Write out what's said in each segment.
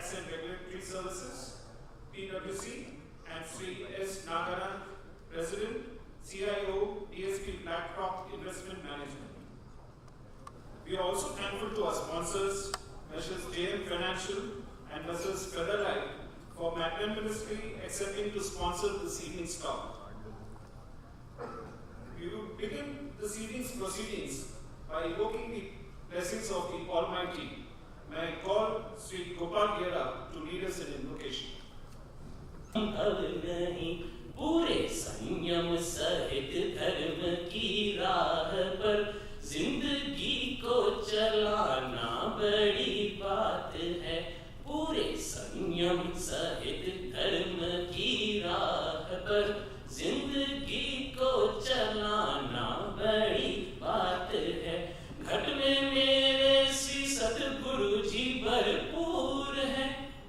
Tax and Regulatory Services, PwC, and Sri S. Naganath, President, CIO, DSP BlackRock Investment Management. We are also thankful to our sponsors, Messrs. JM Financial and Messrs. Featherlite, for magnanimously accepting to sponsor this evening's talk. We will begin this evening's proceedings by evoking the blessings of the Almighty. May I call Sri Gopal Gera to lead us in invocation. पूरे संयम सहित धर्म की राह पर जिंदगी को चलाना बड़ी बात है। पूरे संयम सहित धर्म की राह पर जिंदगी को चलाना बड़ी बात है। घट में मेरे श्री सतगुरु जी भरपूर है,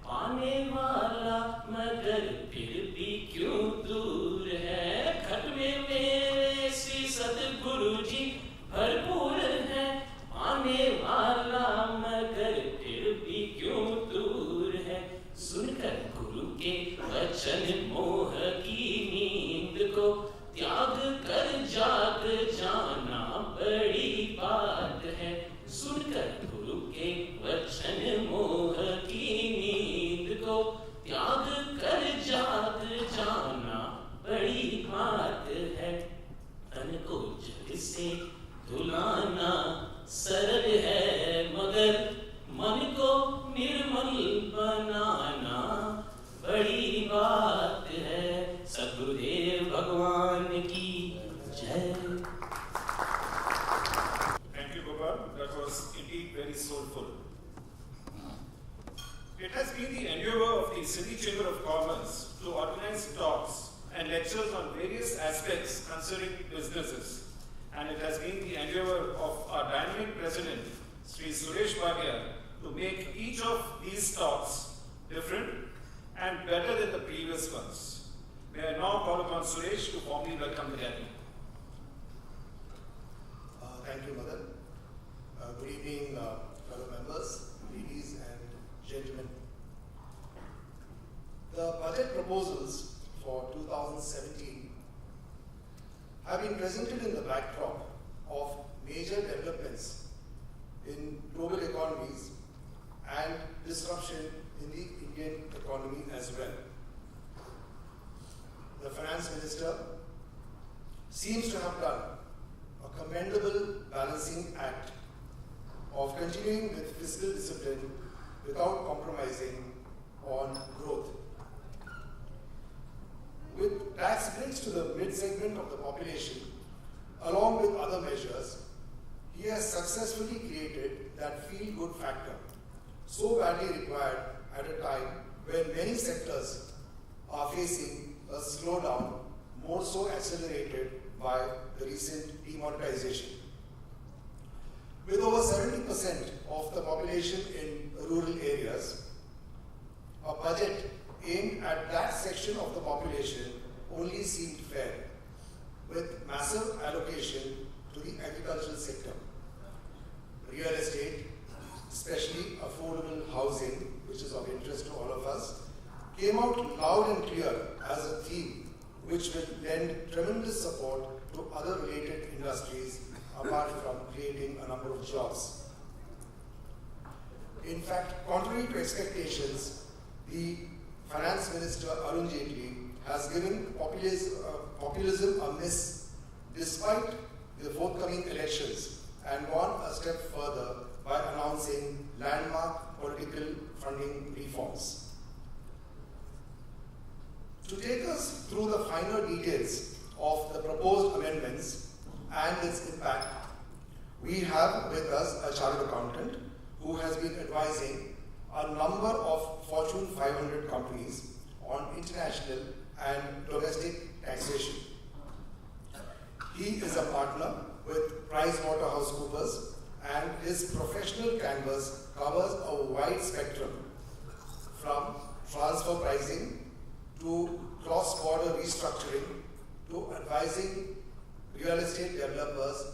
पाने वाला मगर फिर भी क्यों दूर है। घट में मेरे श्री सतगुरु जी भरपूर है, पाने वाला मगर फिर भी क्यों दूर है। सुनकर गुरु के वचन मोह की नींद को त्याग कर जाग जाना बड़ी बात है। सुनकर गुरु के वचन मोह की नींद को त्याग कर जाग जाना बड़ी बात है। तन को जग से धुलाना सरल है, मगर मन को निर्मल बनाना बड़ी बात है। सद्गुरुदेव भगवान की जय। Thank you, Gopal. That was indeed very soulful. It has been the endeavor of the Sindhi Chamber of Commerce to organize talks and lectures on various aspects concerning businesses. And it has been the endeavor of our dynamic president, Sri Suresh Bhagia, to make each of these talks different and better than the previous ones. May I now call upon Suresh to formally welcome the gathering. Thank you, Madan. Good evening, fellow members, ladies and gentlemen. The budget proposals for 2017 have been presented in the backdrop of major developments in global economies and disruption in the Indian economy as well. The Finance Minister seems to have done a commendable balancing act of continuing with fiscal discipline without compromising on growth. With tax breaks to the mid-segment of the population, along with other measures, he has successfully created that feel-good factor, so badly required at a time when many sectors are facing a slowdown, more so accelerated by the recent demonetization. With over 70% of the population in rural areas, a budget aimed at that section of the population only seemed fair, with massive allocation to the agricultural sector. Real estate, especially affordable housing, which is of interest to all of us, came out loud and clear as a theme which will lend tremendous support to other related industries apart from creating a number of jobs. In fact, contrary to expectations, the Finance Minister Arun Jaitley has given populism a miss despite the forthcoming elections and gone a step further by announcing landmark political funding reforms. To take us through the finer details of the proposed amendments and its impact, we have with us a chartered accountant who has been advising a number of Fortune 500 companies on international and domestic taxation. He is a partner with PricewaterhouseCoopers, and his professional canvas covers a wide spectrum from transfer pricing to cross-border restructuring to advising real estate developers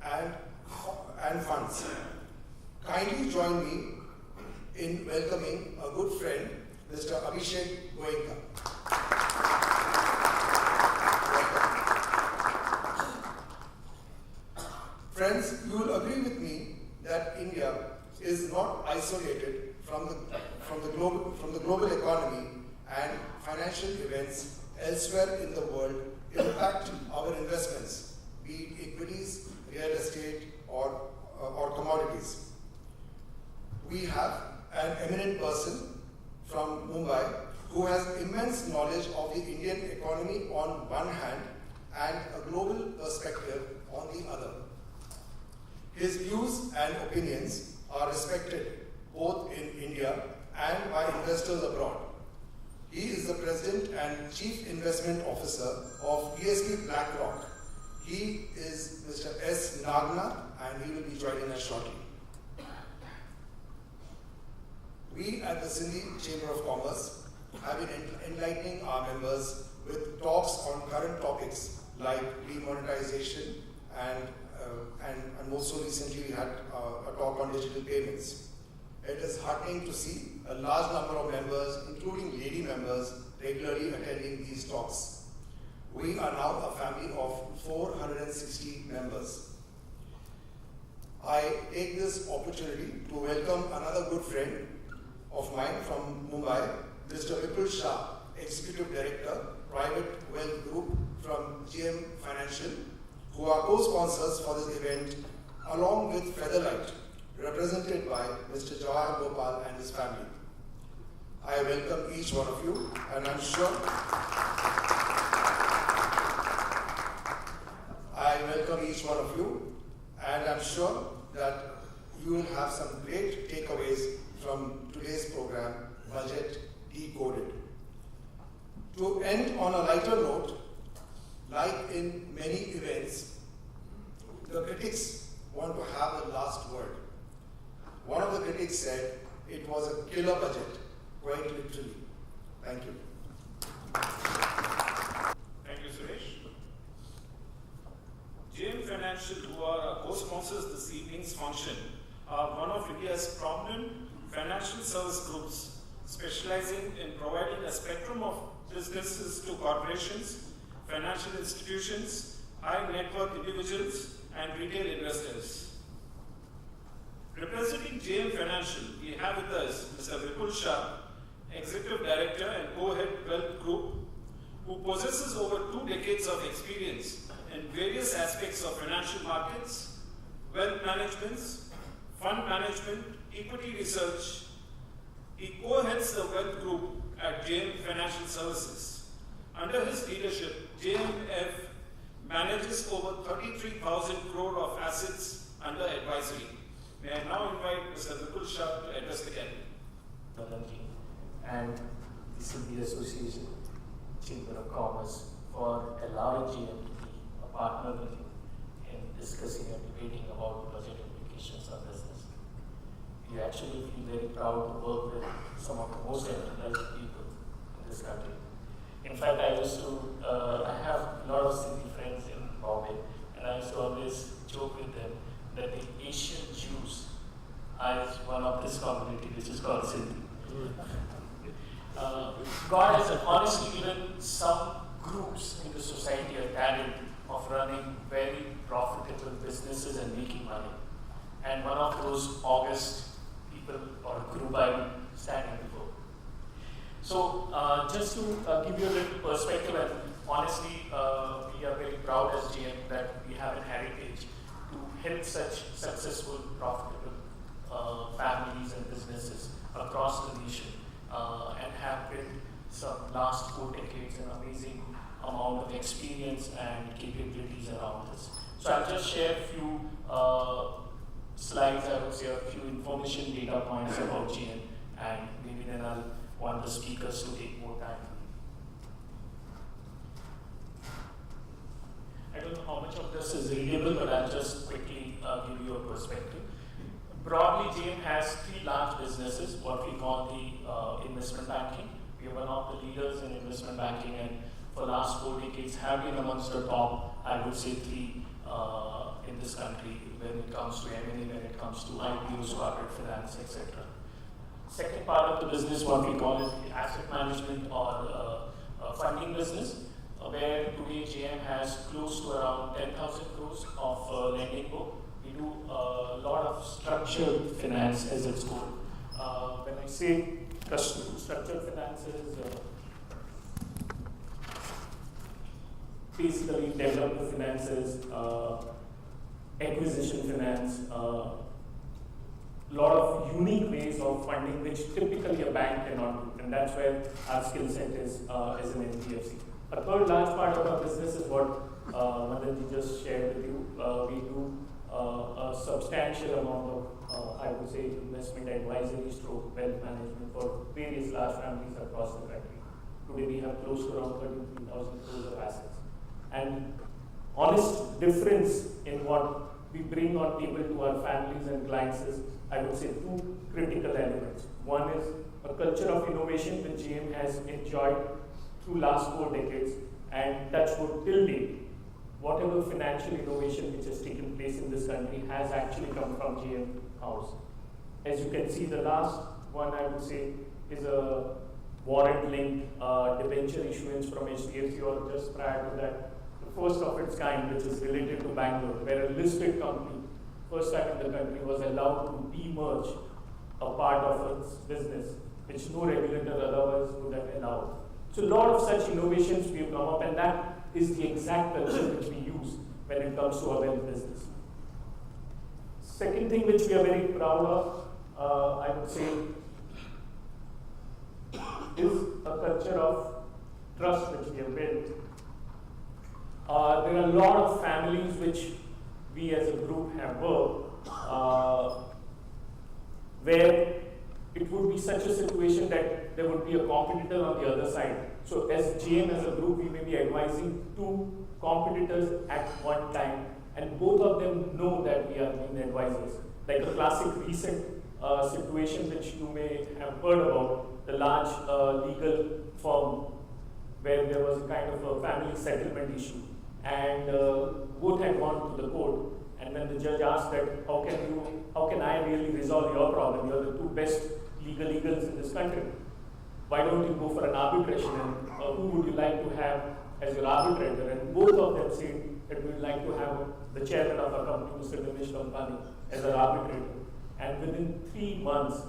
and funds. Kindly join me in welcoming a good friend, Mr. Abhishek Goenka. Friends, you will agree with me that India is not isolated from the global economy, and financial events elsewhere in the world impact our investments, be it equities, real estate, or commodities. We have an eminent person from Mumbai who has immense knowledge of the Indian economy on one hand and a global perspective on the other. His views and opinions are respected both in India and by investors abroad. He is the President and Chief Investment Officer of DSP BlackRock. He is Mr. S. Naganath, and he will be joining us shortly. We at the Sindhi Chamber of Commerce have been enlightening our members with talks on current topics like demonetization and most so recently we had a talk on digital payments. It is heartening to see a large number of members, including lady members, regularly attending these talks. We are now a family of 460 members. I take this opportunity to welcome another good friend of mine from Mumbai, Mr. Vipul Shah, Executive Director, Private Wealth Group from JM Financial, who are co-sponsors for this event, along with Featherlite, represented by Mr. Jawahar Gopal and his family. I welcome each one of you, and I'm sure that you will have some great takeaways from today's program, Budget Decoded. To end on a lighter note, like in many events, the critics want to have the last word. One of the critics said it was a killer budget, quite literally. Thank you. Thank you, Suresh. JM Financial, who are our co-sponsors this evening's function, are one of India's prominent financial service groups, specializing in providing a spectrum of businesses to corporations, financial institutions, high net worth individuals, and retail investors. Representing JM Financial, we have with us Mr. Vipul Shah, Executive Director and Co-Head Wealth Group, who possesses over 2 decades of experience in various aspects of financial markets, wealth management, fund management, equity research. He co-heads the Wealth Group at JM Financial Services. Under his leadership, JMF manages over 33,000 crore of assets under advisory. May I now invite Mr. Vipul Shah to address the gathering. And the Sindhi Association Chamber of Commerce for allowing GM to be a partner with you in discussing and debating about the budget implications of business. We actually feel very proud to work with some of the most enterprising people in this country. In fact, I have a lot of Sindhi friends in Bombay, and I used to always joke with them that the Asian Jews are one of this community which is called Sindhi. God has honestly given some groups in the society a talent of running very profitable businesses and making money. And one of those august people or group I'm standing before. So just to give you a little perspective, and honestly, we are very proud as GM that we have a heritage to help such successful, profitable families and businesses across the nation and have built some last 4 decades an amazing amount of experience and capabilities around this. So I'll just share a few slides, I would say a few information data points about GM, and maybe then I'll want the speakers to take more time. I don't know how much of this is readable, but I'll just quickly give you a perspective. Broadly, GM has 3 large businesses, what we call the investment banking. We are one of the leaders in investment banking, and for the last 4 decades have been amongst the top, I would say 3 in this country when it comes to M&A, when it comes to IPOs, corporate finance, etc. Second part of the business, what we call is the asset management or funding business, where today JM has close to around 10,000 crores of lending book. We do a lot of structured finance as it's called. When I say structured finances, basically developer finances, acquisition finance, lot of unique ways of funding which typically a bank cannot do, and that's where our skill set is as an NBFC. A third large part of our business is what Madanji just shared with you. We do a substantial amount of, I would say, investment advisory stroke wealth management for various large families across the country. Today we have close to around 33,000 crores of assets. And honest difference in what we bring on table to our families and clients is, I would say, two critical elements. One is a culture of innovation which JM has enjoyed through last 4 decades, and touch wood till date, whatever financial innovation which has taken place in this country has actually come from JM house. As you can see, the last one I would say is a warrant-linked debenture issuance from HDFC, or just prior to that, the first of its kind, which is related to Bangalore, where a listed company, first time in the country, was allowed to demerge a part of its business, which no regulator otherwise would have allowed. So a lot of such innovations we have come up, and that is the exact culture which we use when it comes to our wealth business. Second thing which we are very proud of, I would say, is a culture of trust which we have built. There are a lot of families which we as a group have worked, where it would be such a situation that there would be a competitor on the other side. So as JM as a group, we may be advising 2 competitors at one time, and both of them know that we are being advisors. Like a classic recent situation which you may have heard about, the large legal firm where there was a kind of a family settlement issue, and both had gone to the court. And when the judge asked that, how can I really resolve your problem? You're the 2 best legal eagles in this country. Why don't you go for an arbitration? And who would you like to have as your arbitrator? And both of them said that we would like to have the chairman of our company, Mr. Dinesh Kampani, as our arbitrator. And within 3 months,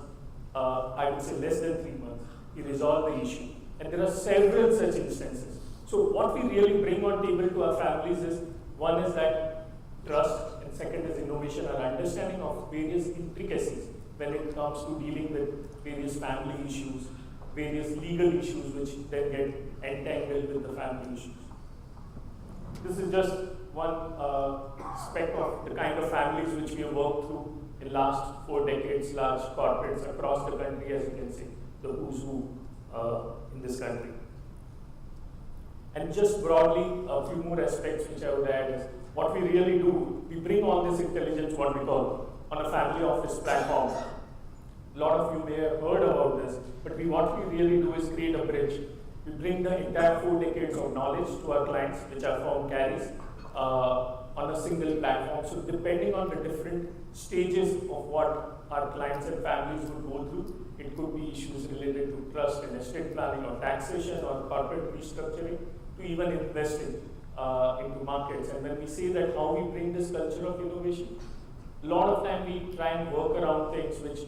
I would say less than 3 months, he resolved the issue. And there are several such instances. So what we really bring on table to our families is, one is that trust, and second is innovation, our understanding of various intricacies when it comes to dealing with various family issues, various legal issues which then get entangled with the family issues. This is just one aspect of the kind of families which we have worked through in last 4 decades, large corporates across the country, as you can see, the who's who in this country. And just broadly, a few more aspects which I would add is, what we really do, we bring all this intelligence, what we call, on a family office platform. A lot of you may have heard about this, but what we really do is create a bridge. We bring the entire 4 decades of knowledge to our clients, which our firm carries, on a single platform. So depending on the different stages of what our clients and families would go through, it could be issues related to trust and estate planning, or taxation, or corporate restructuring, to even investing into markets. And when we say that how we bring this culture of innovation, a lot of time we try and work around things which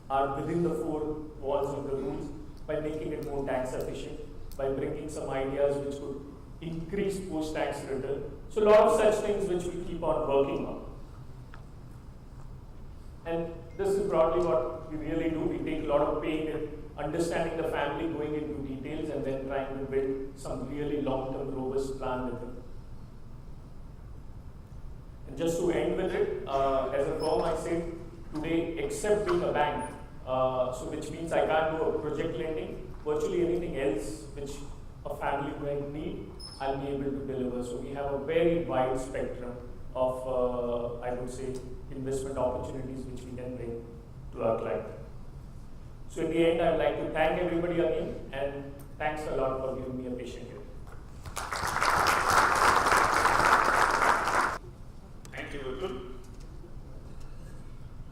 are within the 4 walls of the rules by making it more tax efficient, by bringing some ideas which could increase post-tax return. So a lot of such things which we keep on working on. And this is broadly what we really do. We take a lot of pain in understanding the family, going into details, and then trying to build some really long-term robust plan with them. And just to end with it, as a firm, I say today, except being a bank, so which means I can't do a project lending, virtually anything else which a family might need, I'll be able to deliver. So we have a very wide spectrum of, I would say, investment opportunities which we can bring to our client. So in the end, I would like to thank everybody again, and thanks a lot for giving me a patient ear. Thank you, Vipul.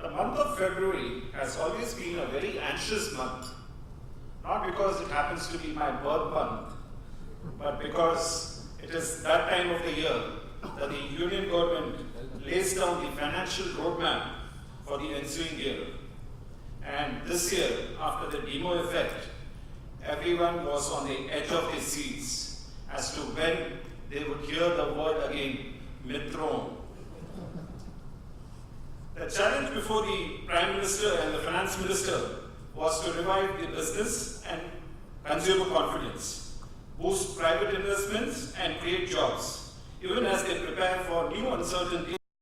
The month of February has always been a very anxious this month. Not because it happens to be my birth month, but because it is that time of the year that the union government lays down the financial roadmap for the ensuing year. And this year, after the demo effect, everyone was on the edge of their seats as to when they would hear the word again, Mitron. The challenge before the Prime Minister and the Finance Minister was to revive the business and consumer confidence, boost private investments and create jobs, even as they prepare for new uncertainties.